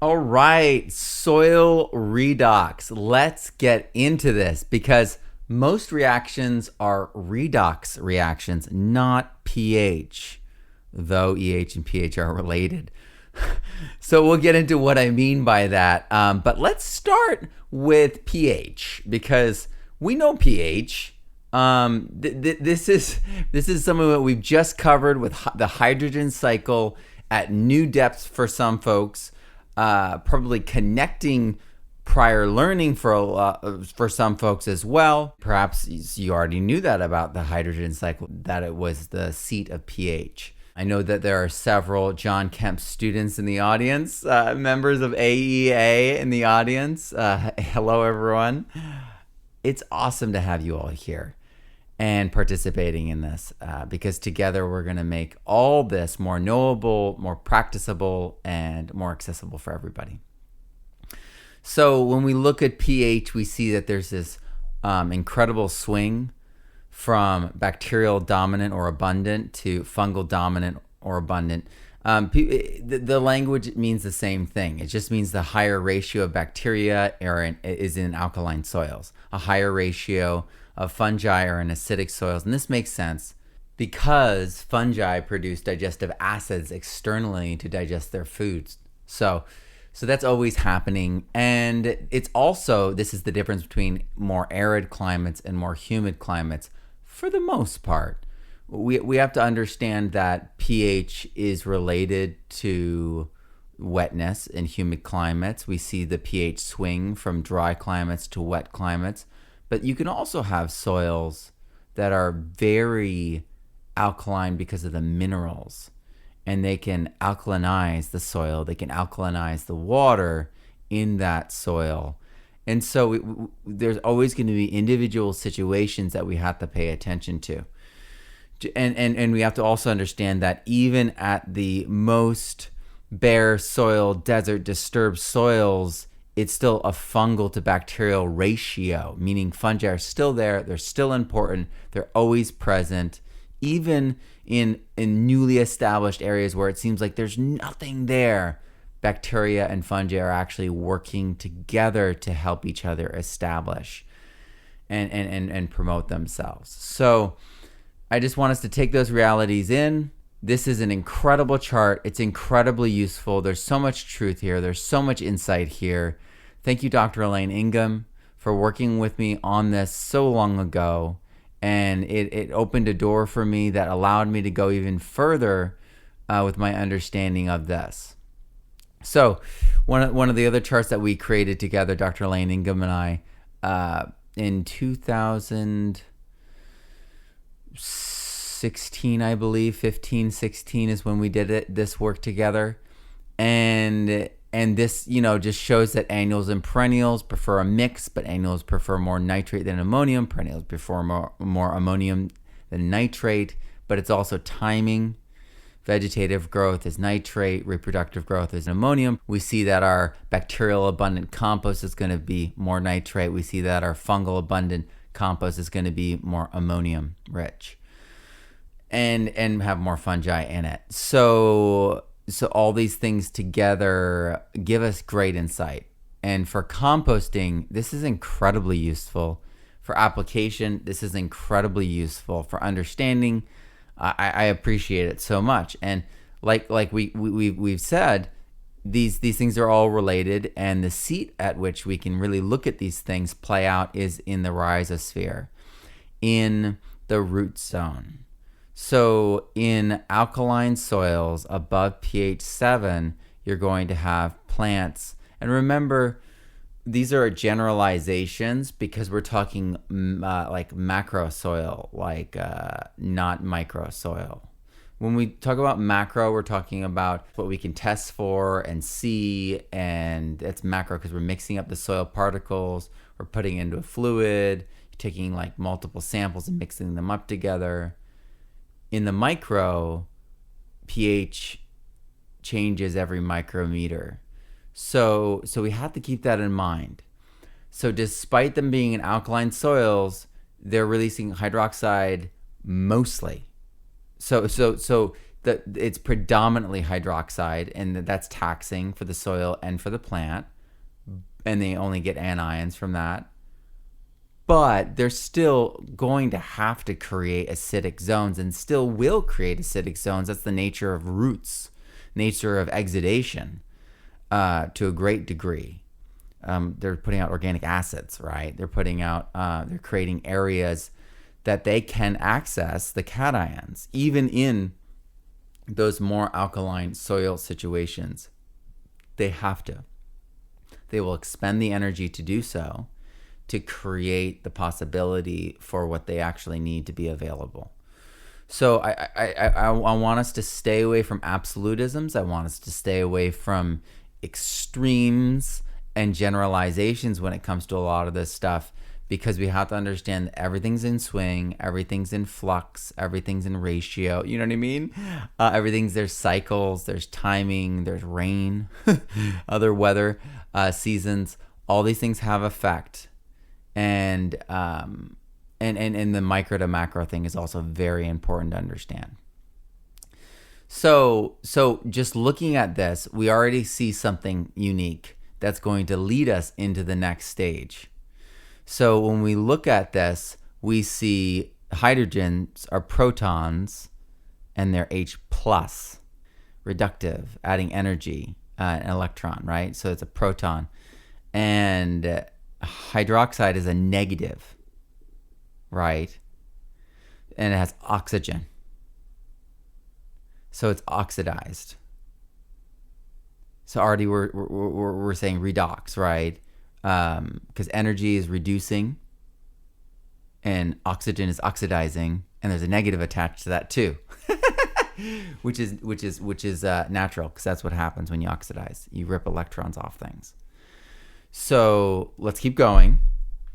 All right, soil redox. Let's get into this because most reactions are redox reactions, not pH, though EH and pH are related. So we'll get into what I mean by that. But let's start with pH because we know pH. This is something that we've just covered with the hydrogen cycle at new depths for some folks. Probably connecting prior learning for some folks as well. Perhaps you already knew that about the hydrogen cycle, that it was the seat of pH. I know that there are several John Kemp students in the audience, members of AEA in the audience. Hello, everyone. It's awesome to have you all here and participating in this because together we're going to make all this more knowable, more practicable, and more accessible for everybody. So when we look at pH, we see that there's this incredible swing from bacterial dominant or abundant to fungal dominant or abundant. The language means the same thing. It just means the higher ratio of bacteria is in alkaline soils, a higher ratio of fungi are in acidic soils. And this makes sense because fungi produce digestive acids externally to digest their foods. So that's always happening. And it's also, this is the difference between more arid climates and more humid climates for the most part. We have to understand that pH is related to wetness in humid climates. We see the pH swing from dry climates to wet climates. But you can also have soils that are very alkaline because of the minerals. And they can alkalinize the soil. They can alkalinize the water in that soil. And so there's always going to be individual situations that we have to pay attention to. And we have to also understand that even at the most bare soil, desert, disturbed soils, it's still a fungal to bacterial ratio, meaning fungi are still there, they're still important, they're always present, even in newly established areas where it seems like there's nothing there. Bacteria and fungi are actually working together to help each other establish and promote themselves. So I just want us to take those realities in. This is an incredible chart. It's incredibly useful. There's so much truth here. There's so much insight here. Thank you, Dr. Elaine Ingham, for working with me on this so long ago. And it opened a door for me that allowed me to go even further with my understanding of this. So one of the other charts that we created together, Dr. Elaine Ingham and I, in 2016, I believe, 15, 16 is when we did this work together. And this, just shows that annuals and perennials prefer a mix, but annuals prefer more nitrate than ammonium. Perennials prefer more ammonium than nitrate, but it's also timing. Vegetative growth is nitrate, reproductive growth is ammonium. We see that our bacterial abundant compost is going to be more nitrate. We see that our fungal abundant compost is going to be more ammonium rich and have more fungi in it. So all these things together give us great insight. And for composting, this is incredibly useful. For application, this is incredibly useful. For understanding, I appreciate it so much. And like we've said, these things are all related, and the seat at which we can really look at these things play out is in the rhizosphere, in the root zone. So in alkaline soils above pH 7, you're going to have plants. And remember, these are generalizations because we're talking like macro soil, like not micro soil. When we talk about macro, we're talking about what we can test for and see, and it's macro because we're mixing up the soil particles, we're putting it into a fluid, taking like multiple samples and mixing them up together. In the micro, pH changes every micrometer. So we have to keep that in mind. So despite them being in alkaline soils, they're releasing hydroxide mostly. So it's predominantly hydroxide, and that's taxing for the soil and for the plant, and they only get anions from that. But they're still going to have to create acidic zones, and still will create acidic zones. That's the nature of roots, nature of exudation, to a great degree. They're putting out organic acids, right? They're creating areas that they can access the cations, even in those more alkaline soil situations. They have to. They will expend the energy to do so, to create the possibility for what they actually need to be available. So I want us to stay away from absolutisms. I want us to stay away from extremes and generalizations when it comes to a lot of this stuff, because we have to understand that everything's in swing, everything's in flux, everything's in ratio. You know what I mean? There's cycles, there's timing, there's rain, other weather seasons. All these things have effect. And the micro to macro thing is also very important to understand. So just looking at this, we already see something unique that's going to lead us into the next stage. So when we look at this, we see hydrogens are protons and they're H+, reductive, adding energy, an electron, right? So it's a proton. And hydroxide is a negative, right? And it has oxygen. So it's oxidized. So already we're saying redox, right? Because energy is reducing and oxygen is oxidizing, and there's a negative attached to that too. which is natural, because that's what happens when you oxidize. You rip electrons off things. So let's keep going.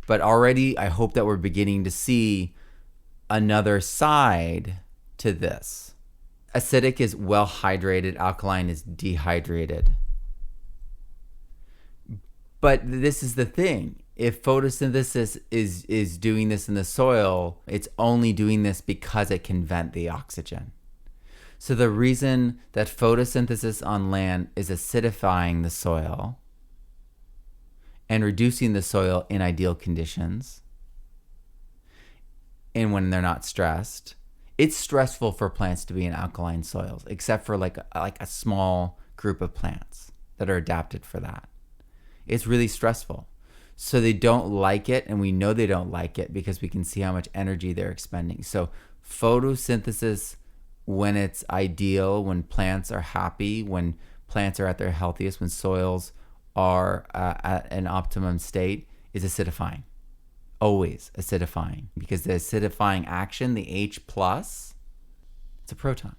But already I hope that we're beginning to see another side to this. Acidic is well hydrated, alkaline is dehydrated. But this is the thing. If photosynthesis is doing this in the soil, it's only doing this because it can vent the oxygen. So the reason that photosynthesis on land is acidifying the soil and reducing the soil in ideal conditions, and when they're not stressed, it's stressful for plants to be in alkaline soils, except for like a small group of plants that are adapted for that. It's really stressful. So they don't like it, and we know they don't like it because we can see how much energy they're expending. So photosynthesis, when it's ideal, when plants are happy, when plants are at their healthiest, when soils are at an optimum state, is acidifying. Always acidifying, because the acidifying action, the H+, it's a proton.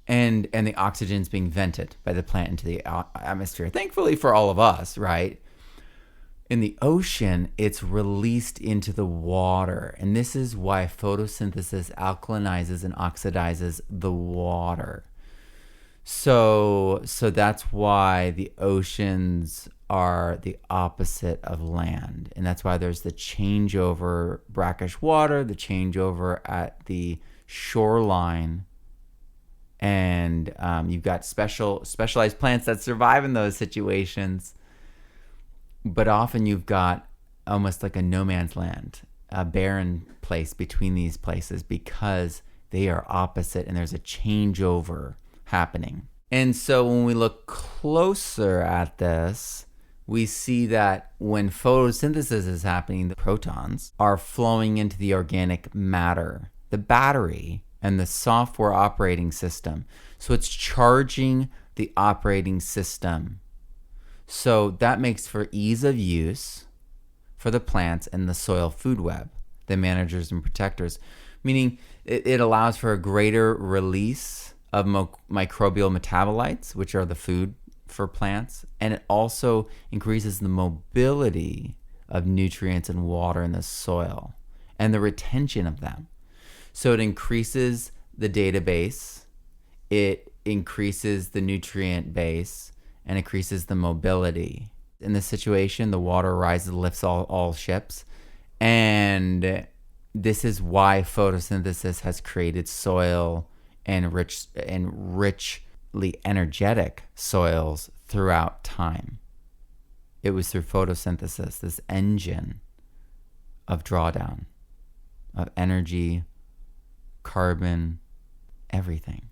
And the oxygen's being vented by the plant into the atmosphere. Thankfully for all of us, right? In the ocean, it's released into the water. And this is why photosynthesis alkalinizes and oxidizes the water. So that's why the oceans are the opposite of land. And that's why there's the changeover brackish water, the changeover at the shoreline. And you've got specialized plants that survive in those situations. But often you've got almost like a no man's land, a barren place between these places, because they are opposite and there's a changeover happening. And so when we look closer at this, we see that when photosynthesis is happening, the protons are flowing into the organic matter, the battery, and the software operating system. So it's charging the operating system. So that makes for ease of use for the plants and the soil food web, the managers and protectors, meaning it allows for a greater release of microbial metabolites, which are the food for plants, and it also increases the mobility of nutrients and water in the soil and the retention of them. So it increases the database, it increases the nutrient base, and increases the mobility. In this situation, the water rises, lifts all ships, and this is why photosynthesis has created soil and richly energetic soils throughout time. It was through photosynthesis, this engine of drawdown, of energy, carbon, everything.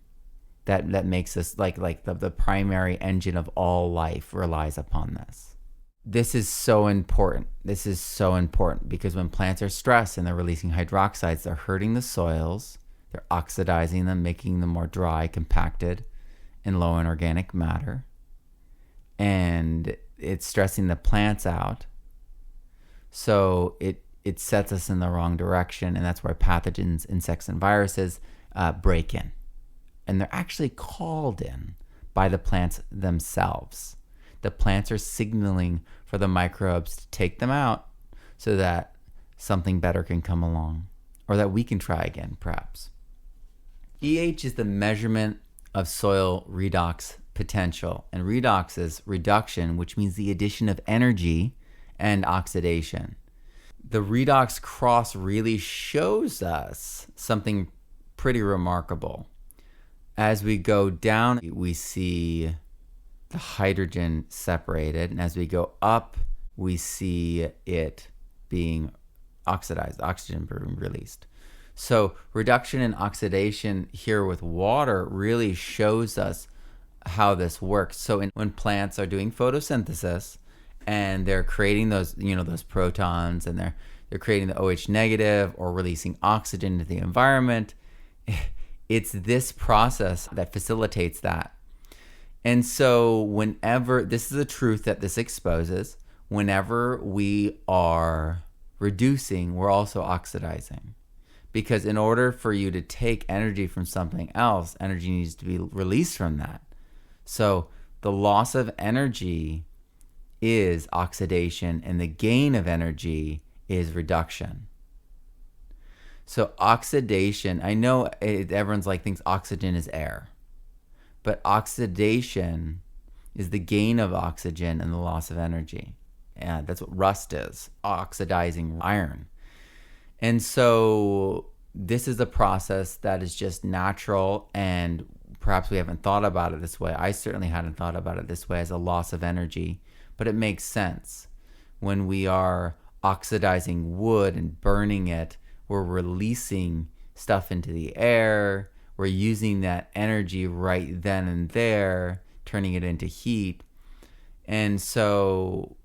That makes us like the primary engine of all life relies upon this. This is so important. This is so important because when plants are stressed and they're releasing hydroxides, they're hurting the soils, they're oxidizing them, making them more dry, compacted, and low in organic matter. And it's stressing the plants out. So it sets us in the wrong direction, and that's where pathogens, insects, and viruses break in. And they're actually called in by the plants themselves. The plants are signaling for the microbes to take them out so that something better can come along, or that we can try again, perhaps. EH is the measurement of soil redox potential, and redox is reduction, which means the addition of energy and oxidation. The redox cross really shows us something pretty remarkable. As we go down, we see the hydrogen separated, and as we go up, we see it being oxidized, oxygen being released. So reduction and oxidation here with water really shows us how this works. So when plants are doing photosynthesis and they're creating those, those protons, and they're creating the OH negative or releasing oxygen into the environment, it's this process that facilitates that. And so whenever, this is a truth that this exposes, whenever we are reducing, we're also oxidizing. Because in order for you to take energy from something else, energy needs to be released from that. So the loss of energy is oxidation, and the gain of energy is reduction. So oxidation, I know everyone's thinks oxygen is air, but oxidation is the gain of oxygen and the loss of energy. And that's what rust is, oxidizing iron. And so this is a process that is just natural, and perhaps we haven't thought about it this way. I certainly hadn't thought about it this way as a loss of energy, but it makes sense. When we are oxidizing wood and burning it, we're releasing stuff into the air. We're using that energy right then and there, turning it into heat. And so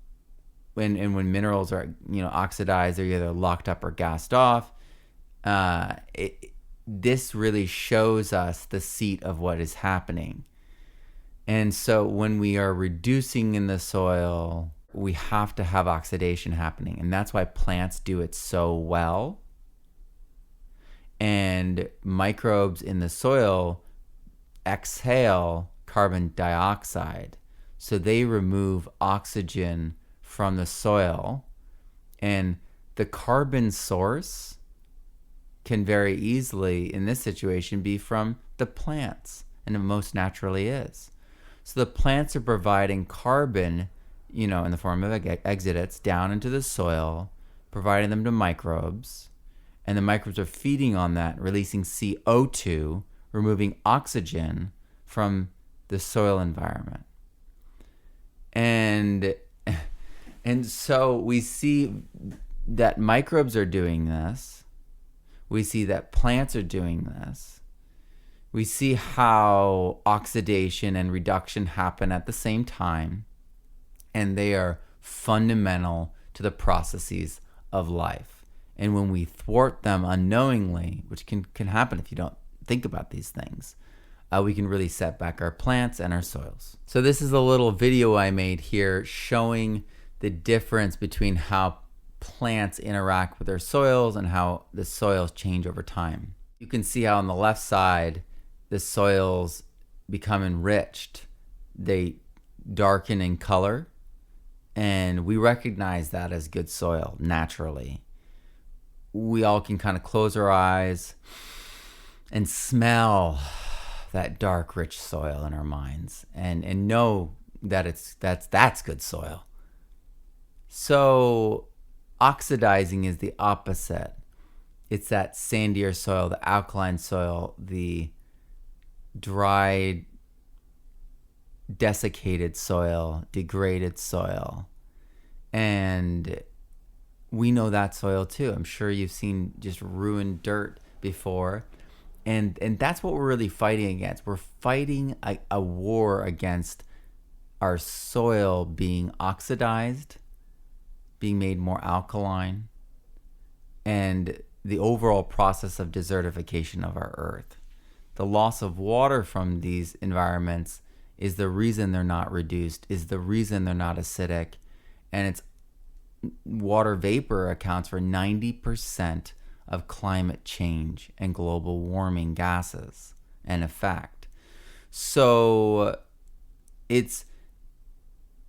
when minerals are oxidized, they're either locked up or gassed off. This really shows us the seat of what is happening. And so when we are reducing in the soil, we have to have oxidation happening, and that's why plants do it so well. And microbes in the soil exhale carbon dioxide, so they remove oxygen from the soil, and the carbon source can very easily in this situation be from the plants, and it most naturally is. So the plants are providing carbon, in the form of exudates down into the soil, providing them to microbes, and the microbes are feeding on that, releasing CO2, removing oxygen from the soil environment. And so we see that microbes are doing this. We see that plants are doing this. We see how oxidation and reduction happen at the same time, and they are fundamental to the processes of life. And when we thwart them unknowingly, which can happen if you don't think about these things, we can really set back our plants and our soils. So this is a little video I made here showing the difference between how plants interact with their soils and how the soils change over time. You can see how on the left side, the soils become enriched. They darken in color, and we recognize that as good soil naturally. We all can kind of close our eyes and smell that dark, rich soil in our minds, and know that that's good soil. So oxidizing is the opposite. It's that sandier soil, the alkaline soil, the dried, desiccated soil, degraded soil. And we know that soil too. I'm sure you've seen just ruined dirt before. And that's what we're really fighting against. We're fighting a war against our soil being oxidized, being made more alkaline, and the overall process of desertification of our earth. The loss of water from these environments is the reason they're not reduced, is the reason they're not acidic. And it's water vapor accounts for 90% of climate change and global warming gases and effect. So it's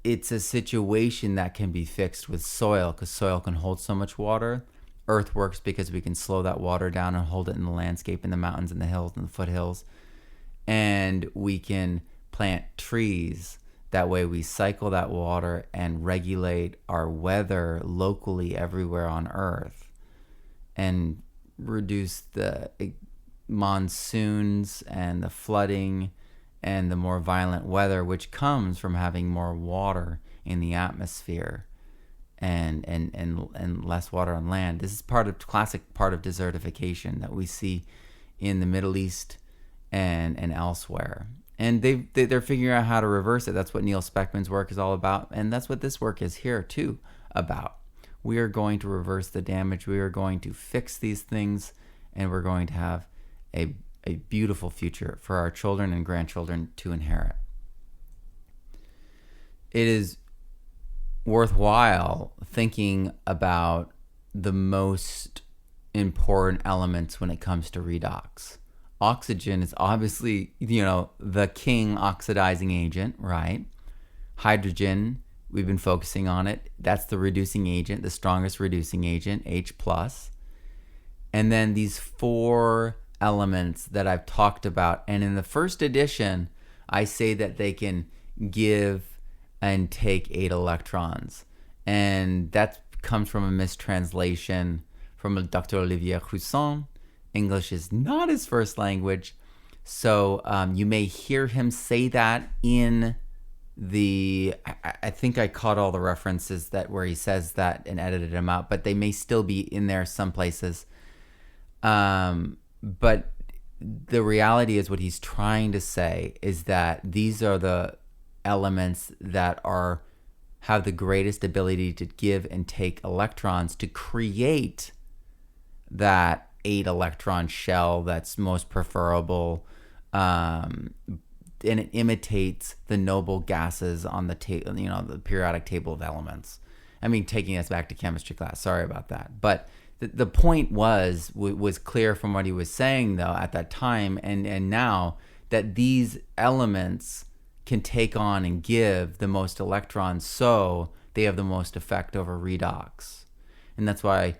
a situation that can be fixed with soil, because soil can hold so much water. Earth works because we can slow that water down and hold it in the landscape, in the mountains and the hills and the foothills. And we can plant trees. That way we cycle that water and regulate our weather locally everywhere on Earth and reduce the monsoons and the flooding and the more violent weather, which comes from having more water in the atmosphere and less water on land. This is classic part of desertification that we see in the Middle East and elsewhere. And they're figuring out how to reverse it. That's what Neil Speckman's work is all about. And that's what this work is here too about. We are going to reverse the damage. We are going to fix these things, and we're going to have a beautiful future for our children and grandchildren to inherit. It is worthwhile thinking about the most important elements when it comes to redox. Oxygen is obviously, the king oxidizing agent, right? Hydrogen, we've been focusing on it. That's the reducing agent, the strongest reducing agent, H+. And then these 4 elements that I've talked about. And in the first edition, I say that they can give and take 8 electrons. And that comes from a mistranslation from Dr. Olivier Rousson. English is not his first language. So you may hear him say that in I think I caught all the references where he says that and edited them out, but they may still be in there some places. But the reality is what he's trying to say is that these are the elements that have the greatest ability to give and take electrons to create that 8 electron shell that's most preferable, and it imitates the noble gases on the the periodic table of elements. I mean, taking us back to chemistry class. Sorry about that, but the point was clear from what he was saying though at that time and now, that these elements can take on and give the most electrons, so they have the most effect over redox. And that's why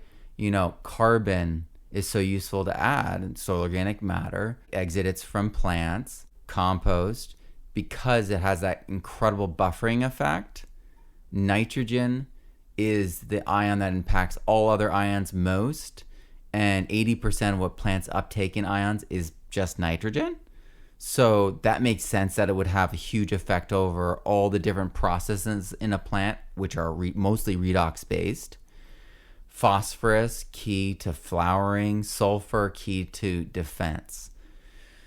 carbon is so useful to add, and so organic matter, exudates from plants, compost, because it has that incredible buffering effect. Nitrogen is the ion that impacts all other ions most, and 80% of what plants uptake in ions is just nitrogen. So that makes sense that it would have a huge effect over all the different processes in a plant, which are mostly redox based. Phosphorus, key to flowering. Sulfur, key to defense.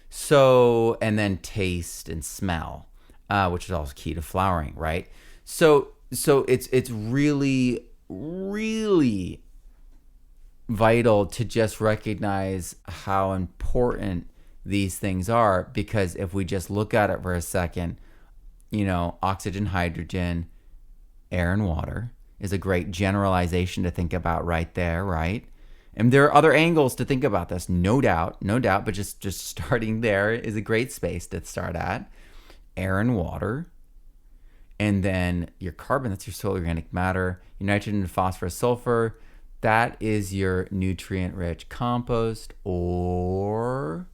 So, and then taste and smell, which is also key to flowering, right? So it's really, really vital to just recognize how important these things are, because if we just look at it for a second, oxygen, hydrogen, air, and water is a great generalization to think about right there, right? And there are other angles to think about this, no doubt, but just starting there is a great space to start at. Air and water, and then your carbon, that's your soil organic matter, your nitrogen, phosphorus, sulfur, that is your nutrient-rich compost, or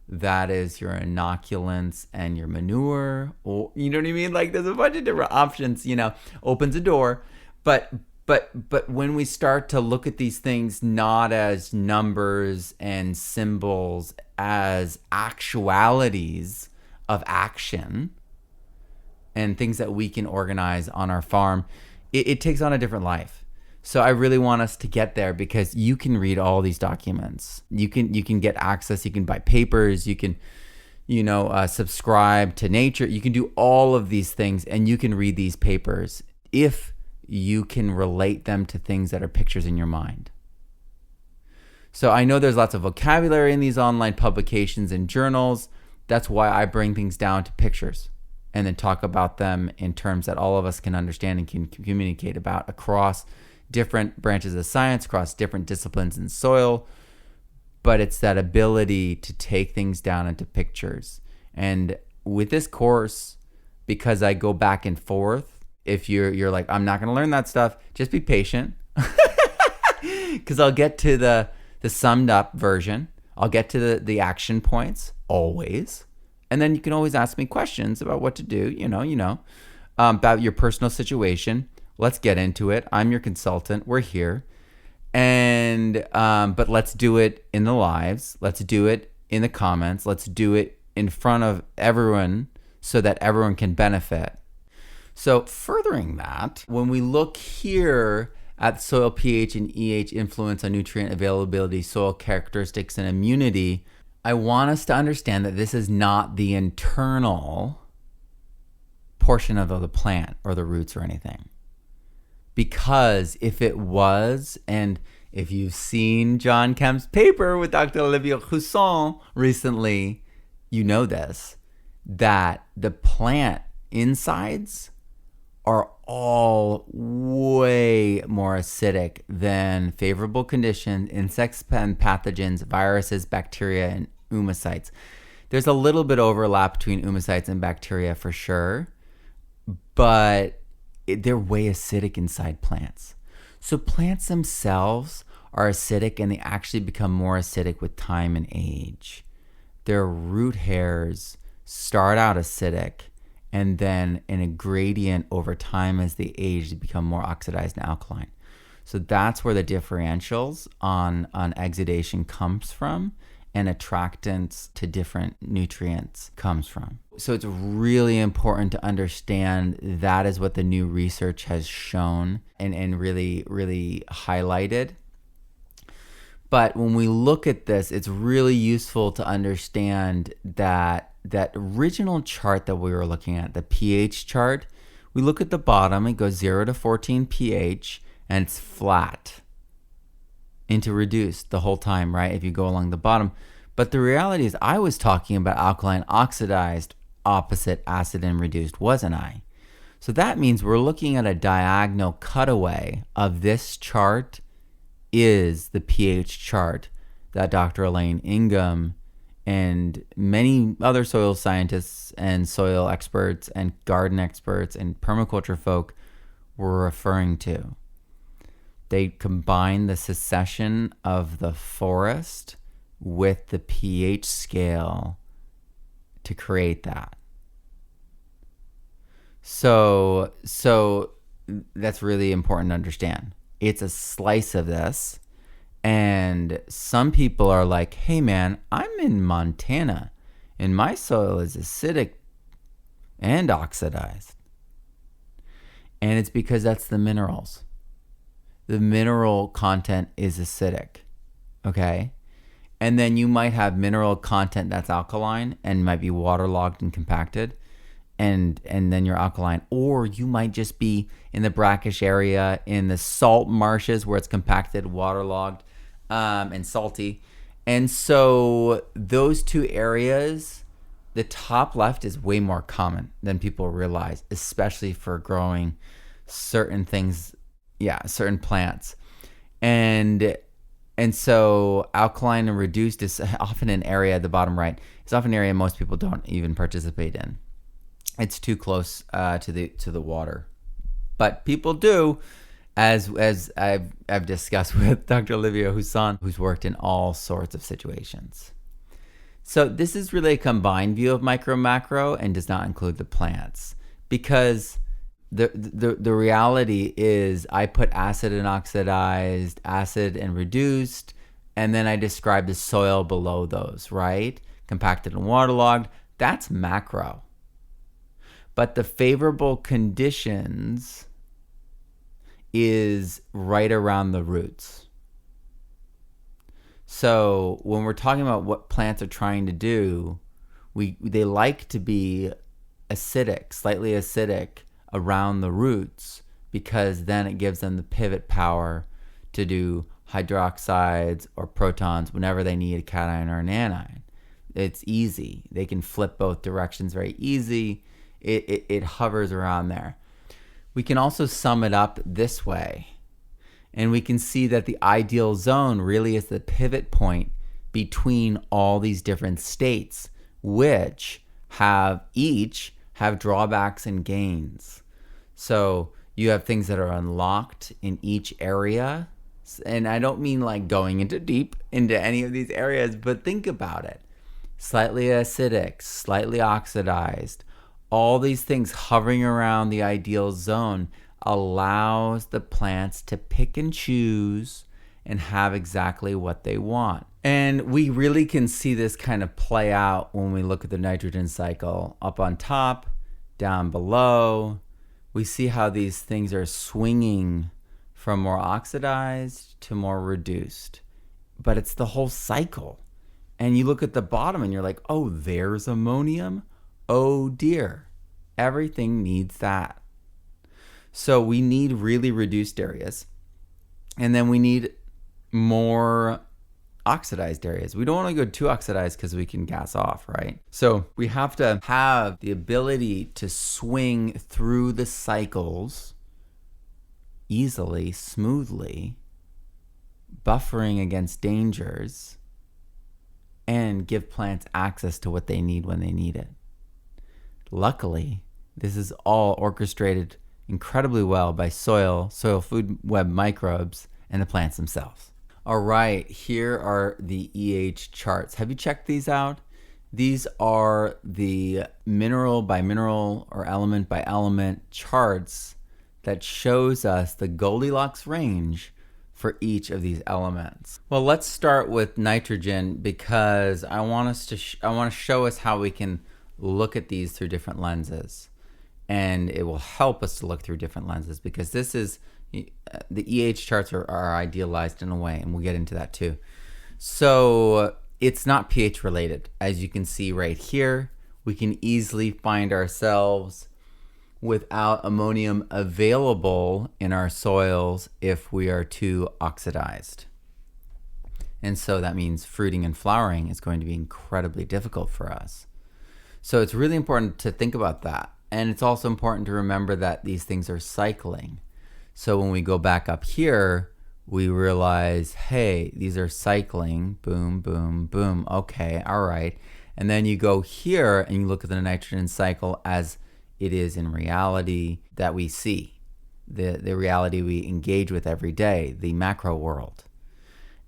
that is your inoculants and your manure, or you know what I mean? Like there's a bunch of different options, opens a door. But But when we start to look at these things not as numbers and symbols, as actualities of action and things that we can organize on our farm, it takes on a different life. So I really want us to get there, because you can read all these documents. You can get access. You can buy papers. You can, subscribe to Nature. You can do all of these things, and you can read these papers if you can relate them to things that are pictures in your mind. So I know there's lots of vocabulary in these online publications and journals. That's why I bring things down to pictures and then talk about them in terms that all of us can understand and can communicate about across different branches of science, across different disciplines in soil. But it's that ability to take things down into pictures. And with this course, because I go back and forth, if you're like, I'm not going to learn that stuff, just be patient. Because I'll get to the summed up version. I'll get to the action points always. And then you can always ask me questions about what to do, about your personal situation. Let's get into it. I'm your consultant. We're here. And but let's do it in the lives. Let's do it in the comments. Let's do it in front of everyone so that everyone can benefit. So furthering that, when we look here at soil pH and EH influence on nutrient availability, soil characteristics, and immunity, I want us to understand that this is not the internal portion of the plant or the roots or anything. Because if it was, and if you've seen John Kemp's paper with Dr. Olivier Rousson recently, you know this, that the plant insides are all way more acidic than favorable conditions, insects and pathogens, viruses, bacteria, and oomocytes. There's a little bit overlap between oomocytes and bacteria for sure, but they're way acidic inside plants. So plants themselves are acidic, and they actually become more acidic with time and age. Their root hairs start out acidic, and then in a gradient over time as they age, they become more oxidized and alkaline. So that's where the differentials on exudation comes from, and attractants to different nutrients comes from. So it's really important to understand that is what the new research has shown and really, really highlighted. But when we look at this, it's really useful to understand that original chart that we were looking at, the pH chart, we look at the bottom, it goes 0 to 14 pH, and it's flat into reduced the whole time, right? If you go along the bottom. But the reality is I was talking about alkaline oxidized, opposite acid and reduced, wasn't I? So that means we're looking at a diagonal cutaway of this chart is the pH chart that Dr. Elaine Ingham and many other soil scientists and soil experts and garden experts and permaculture folk were referring to. They combined the succession of the forest with the pH scale to create that. So that's really important to understand. It's a slice of this. And some people are like, hey man, I'm in Montana and my soil is acidic and oxidized. And it's because that's the minerals. The mineral content is acidic, okay? And then you might have mineral content that's alkaline and might be waterlogged and compacted, and then you're alkaline. Or you might just be in the brackish area, in the salt marshes where it's compacted, waterlogged, and salty. And so those two areas, the top left is way more common than people realize, especially for growing certain things, certain plants. And so alkaline and reduced is often an area at the bottom right. It's often an area most people don't even participate in. It's too close to the water. But people do, as I've discussed with Dr. Olivier Rousson, who's worked in all sorts of situations. So this is really a combined view of micro macro and does not include the plants, because the reality is I put acid and oxidized, acid and reduced, and then I describe the soil below those, right? Compacted and waterlogged. That's macro. But the favorable conditions is right around the roots. So when we're talking about what plants are trying to do, they like to be acidic, slightly acidic around the roots, because then it gives them the pivot power to do hydroxides or protons whenever they need a cation or an anion. It's easy. They can flip both directions very easy. It hovers around there. We can also sum it up this way, and we can see that the ideal zone really is the pivot point between all these different states, which each have drawbacks and gains. So you have things that are unlocked in each area. And I don't mean like going into deep into any of these areas, but think about it. Slightly acidic, slightly oxidized, all these things hovering around the ideal zone allows the plants to pick and choose and have exactly what they want. And we really can see this kind of play out when we look at the nitrogen cycle. Up on top, down below, we see how these things are swinging from more oxidized to more reduced. But it's the whole cycle. And you look at the bottom and you're like, oh, there's ammonium? Oh dear, everything needs that. So we need really reduced areas. And then we need more oxidized areas. We don't want to go too oxidized because we can gas off, right? So we have to have the ability to swing through the cycles easily, smoothly, buffering against dangers, and give plants access to what they need when they need it. Luckily, this is all orchestrated incredibly well by soil food web microbes, and the plants themselves. All right, here are the EH charts. Have you checked these out? These are the mineral by mineral or element by element charts that shows us the Goldilocks range for each of these elements. Well, let's start with nitrogen because I want to show us how we can look at these through different lenses, and it will help us to look through different lenses because this is the EH charts are idealized in a way, and we'll get into that too. So it's not pH related. As you can see right here, we can easily find ourselves without ammonium available in our soils if we are too oxidized. And so that means fruiting and flowering is going to be incredibly difficult for us. So it's really important to think about that. And it's also important to remember that these things are cycling. So when we go back up here, we realize, hey, these are cycling, boom, boom, boom. Okay, all right. And then you go here and you look at the nitrogen cycle as it is in reality that we see, the reality we engage with every day, the macro world.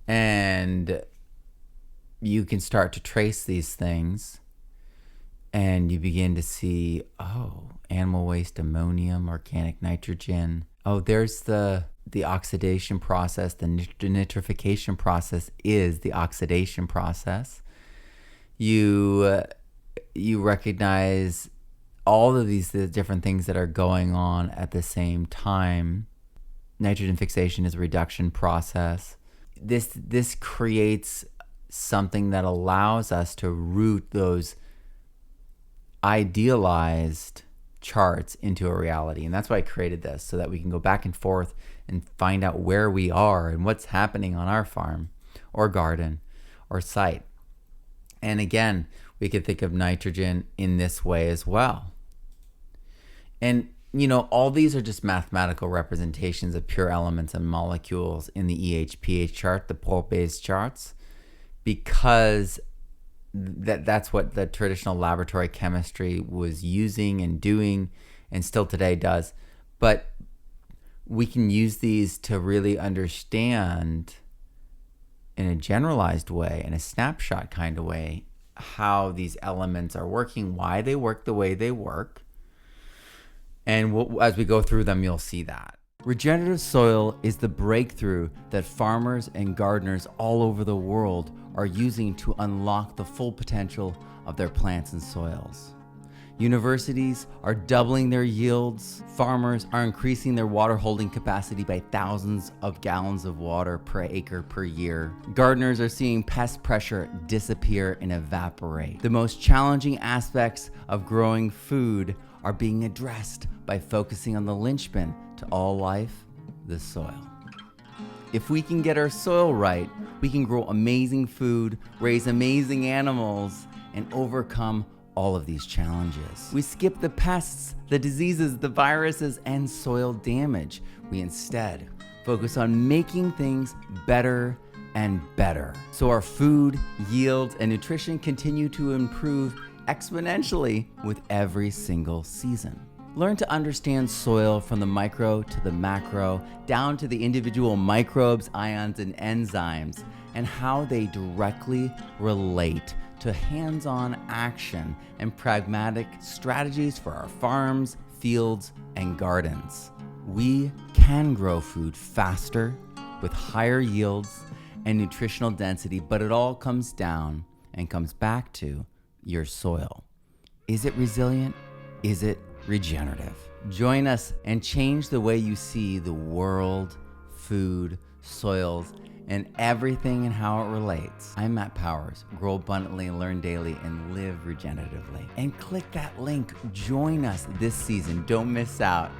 And you can start to trace these things and you begin to see, oh, animal waste, ammonium, organic nitrogen. Oh, there's the oxidation process. The nitrification process is the oxidation process. You recognize all of these different things that are going on at the same time. Nitrogen fixation is a reduction process. This creates something that allows us to root those idealized charts into a reality. And that's why I created this, so that we can go back and forth and find out where we are and what's happening on our farm or garden or site. And again, we could think of nitrogen in this way as well. And, you know, all these are just mathematical representations of pure elements and molecules in the EH-pH chart, the pole-based charts, because that's what the traditional laboratory chemistry was using and doing and still today does. But we can use these to really understand in a generalized way, in a snapshot kind of way, how these elements are working, why they work the way they work, And as we go through them, you'll see that. Regenerative soil is the breakthrough that farmers and gardeners all over the world are using to unlock the full potential of their plants and soils. Universities are doubling their yields. Farmers are increasing their water holding capacity by thousands of gallons of water per acre per year. Gardeners are seeing pest pressure disappear and evaporate. The most challenging aspects of growing food are being addressed by focusing on the linchpin to all life, the soil. If we can get our soil right, we can grow amazing food, raise amazing animals, and overcome all of these challenges. We skip the pests, the diseases, the viruses, and soil damage. We instead focus on making things better and better, so our food, yield, and nutrition continue to improve exponentially with every single season. Learn to understand soil from the micro to the macro, down to the individual microbes, ions, and enzymes, and how they directly relate to hands-on action and pragmatic strategies for our farms, fields, and gardens. We can grow food faster with higher yields and nutritional density, but it all comes down and comes back to your soil. Is it resilient? Is it regenerative? Join us and change the way you see the world, food, soils, and everything and how it relates. I'm Matt Powers. Grow abundantly, learn daily, and live regeneratively. And click that link. Join us this season. Don't miss out.